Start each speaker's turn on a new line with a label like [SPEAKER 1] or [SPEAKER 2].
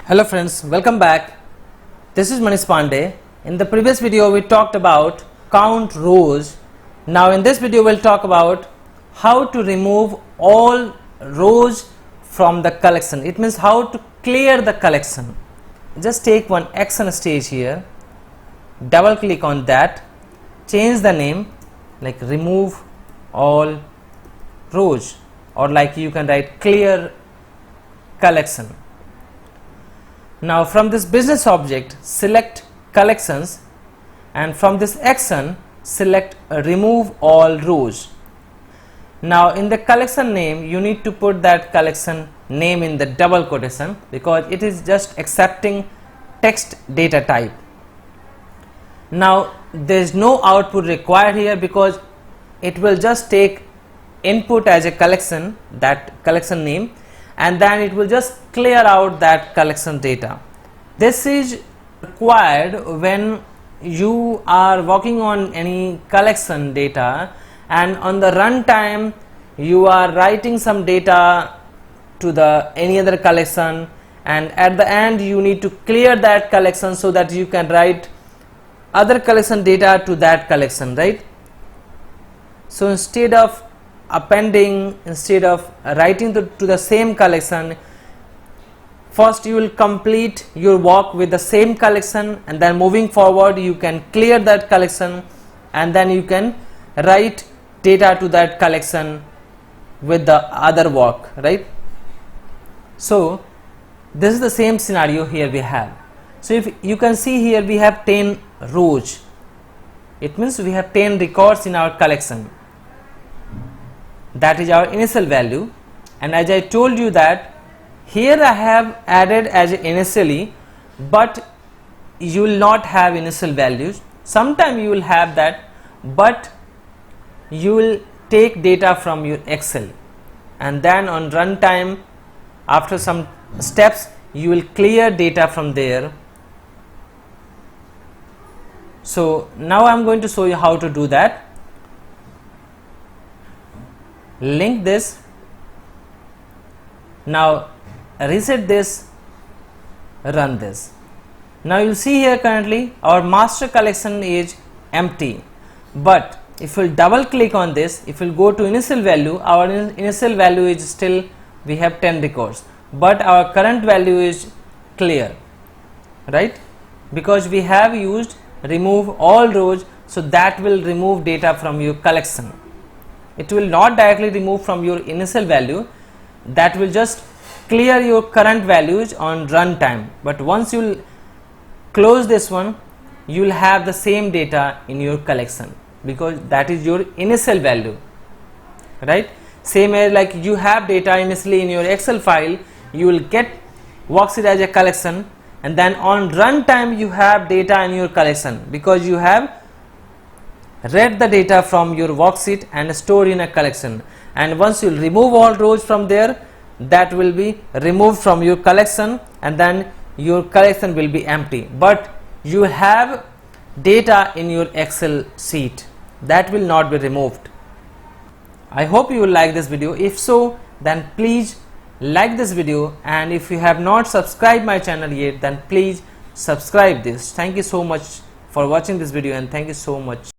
[SPEAKER 1] Hello friends, welcome back. This is Manish Pandey. In the previous video we talked about count rows. Now in this video we'll talk about how to remove all rows from the collection. It means how to clear the collection. Just take one action stage here, double click on that, change the name like remove all rows, or like you can write clear collection. Now from this business object select collections, and from this action select remove all rows. Now in the collection name you need to put that collection name in the double quotation because it is just accepting text data type. Now there is no output required here because it will just take input as a collection, that collection name, and then it will just clear out that collection data. This is required when you are working on any collection data and on the runtime you are writing some data to the any other collection, and at the end you need to clear that collection so that you can write other collection data to that collection, right? So instead of appending, instead of writing to the same collection, first you will complete your work with the same collection, and then moving forward you can clear that collection and then you can write data to that collection with the other work, right? So this is the same scenario here we have. So if you can see here we have 10 rows, it means we have 10 records in our collection. That is our initial value, and as I told you that here I have added as initially, but you will not have initial values. Sometime you will have that, but you will take data from your Excel, and then on runtime after some steps you will clear data from there. So now I am going to show you how to do that. Link this, now reset this, run this. Now you will see here currently our master collection is empty, but if you double click on this, if you go to initial value, our initial value is still we have 10 records, but our current value is clear, right? Because we have used remove all rows, so that will remove data from your collection. It will not directly remove from your initial value, that will just clear your current values on runtime, but once you will close this one you will have the same data in your collection because that is your initial value, right? Same as like you have data initially in your Excel file, you will get worksheet as a collection, and then on runtime you have data in your collection because you have read the data from your worksheet and store in a collection, and once you remove all rows from there, that will be removed from your collection and then your collection will be empty, but you have data in your Excel sheet that will not be removed. I hope you will like this video. If so, then please like this video, and if you have not subscribed my channel yet, then please subscribe this. Thank you so much for watching this video, and thank you so much.